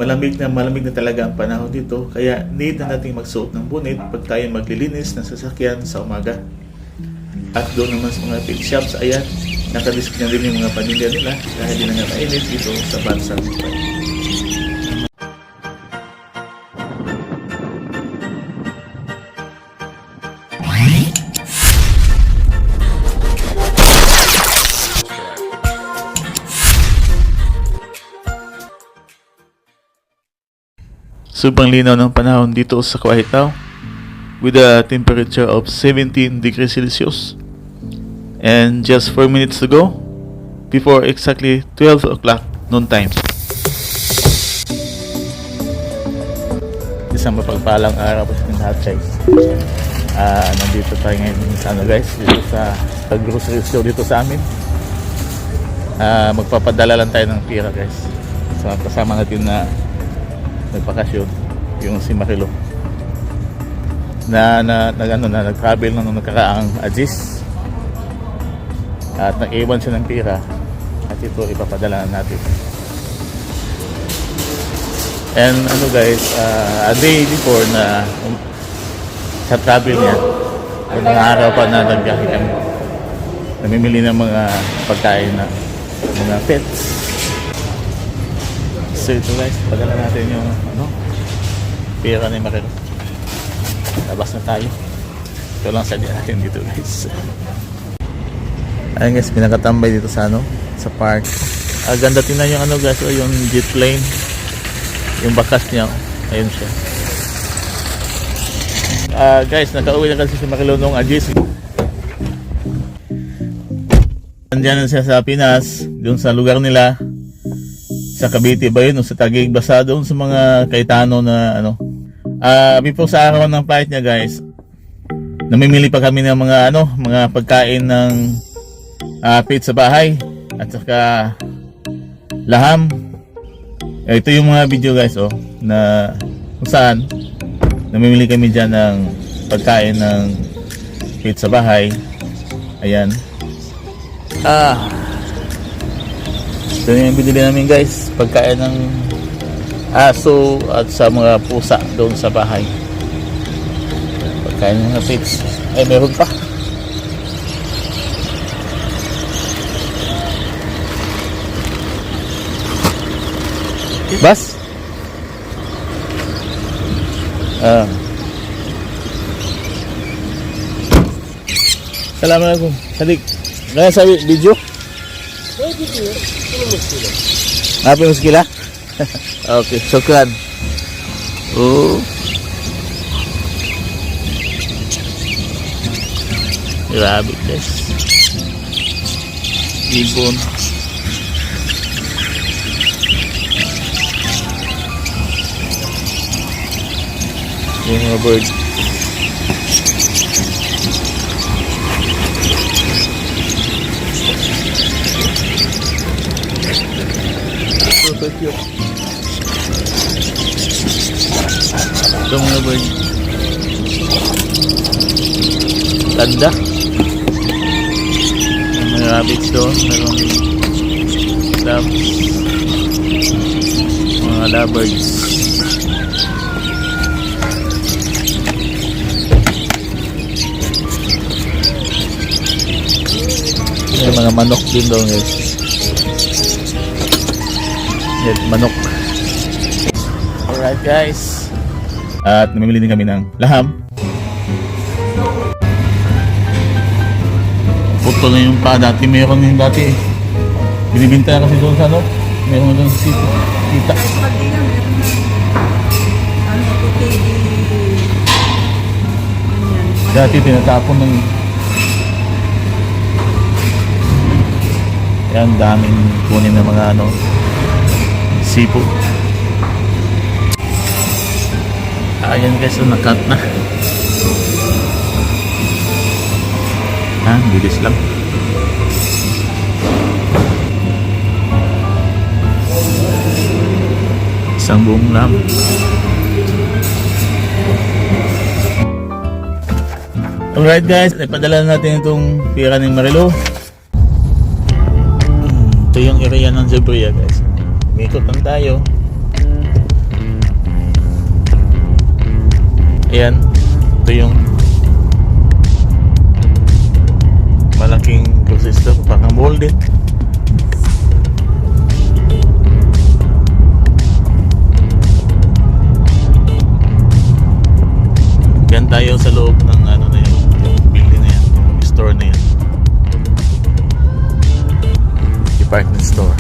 malamig na talaga ang panahon dito, kaya need na nating magsuot ng bunit pag tayo maglilinis ng sasakyan sa umaga. At doon naman sa mga paint shops, ayan, nakadisk na rin yung mga pamilya nila dahil di na nga mainit dito sa bansang Dubai. Sobrang linaw ng panahon dito sa Kuwait Town with a temperature of 17 degrees Celsius. And just 4 minutes to go before exactly 12 o'clock noon time. Isang mapagpalang araw po sa lahat, guys. Nandito tayo ngayon guys, dito sa grocery store dito sa amin. Magpapadala lang tayo ng pira, guys. So kasama natin na nagpakasyon yung si Marilo na nag-travel nung nagkaraang Aziz at nag-iwan siya ng pira at ito ipapadala natin. And guys, a day before na sa travel niya, mga araw pa na nagbiyahe kami, namimili ng mga pagkain na mga pets. So ito guys, padala natin yung pera ni Marilo. Labas na tayo. Ito lang sadya natin dito guys. Ayun guys, pinakatambay dito sa sa park. Ganda tingnan yung guys, yung jet plane. Yung bakas niya, ayun siya. Guys, nakauwi na kasi si Marilo nung Aziz. Nandiyan na siya sa Pinas, doon sa lugar nila. Sa Cavite ba yun o sa Taguig, basta doon sa mga Cayetano na before sa araw ng flight niya guys, namimili pa kami ng mga mga pagkain ng pizza bahay at saka laham. Ito yung mga video guys na kung saan namimili kami dyan ng pagkain ng pizza bahay. Ayan. Ito yung binili namin guys, pagkain ng aso at sa mga pusa doon sa bahay. Pagkain ng mga pets. Ay, meron pa. Bas? Assalamualaikum. Sadik. Kaya sa video? Apa muskila? Okay, syukran. Grabe guys. Ibon. Yung mga bird. So cute. Ito mga bird. Ganda. May rabbits doon. Merong doves. Mga lovebirds. May mga manok din doon guys. Manok. Alright guys. At namimili din kami ng laham. Puto na yung pa. Dati meron yung dati. Binibinta na kasi doon sa meron doon sa kita. Dati tinatapon ng yan, daming kunin ng mga seafood. Ayan guys, nakat na. Bilis lang. Isang buong lam. Alright guys, ipadala natin itong pira ng Marilo. Ito yung area ng Zebria guys. Umikot lang tayo. Ayan, ito yung malaking grocery store, parang mall din. Yan tayo sa loob ng ano na yun, yung building na yan, yung store na yan, department store.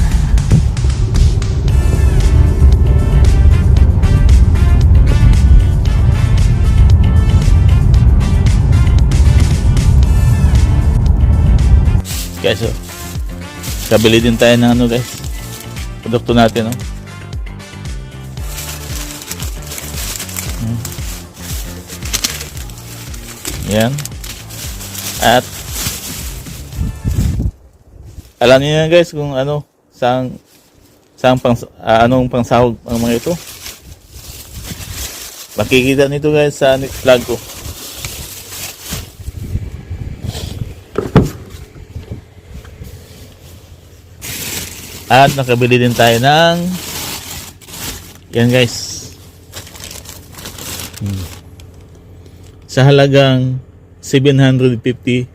Guys, so, kabili din tayo ng ano guys, produkto natin, no? Yan. At alam niyo na guys kung ano, anong pangsahog ang mga ito. Makikita nito guys sa next vlog ko. At nakabili din tayo ng yan guys. Sa halagang 750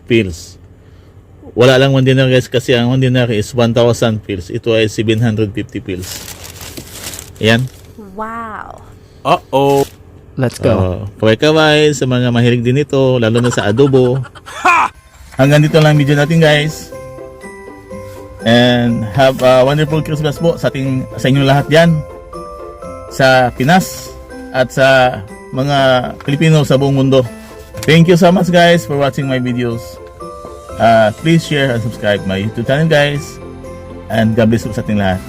pills. Wala lang 1 dinar guys kasi ang 1 dinar is 1,000 pills. Ito ay 750 pills. Ayan. Wow. Uh-oh. Let's go. Kaway-kaway sa mga mahilig din ito, lalo na sa adobo. Hanggang dito lang video natin guys. And have a wonderful Christmas po sa inyong lahat diyan sa Pinas at sa mga Pilipino sa buong mundo. Thank you so much guys for watching my videos. Please share and subscribe my YouTube channel guys. And God bless po sa ating lahat.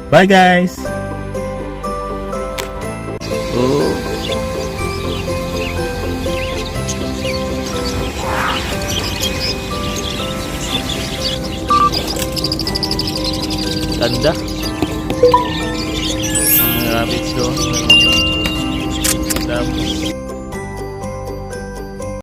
Bye guys! Oh. Ganda. Ang rabbits doon. Tapos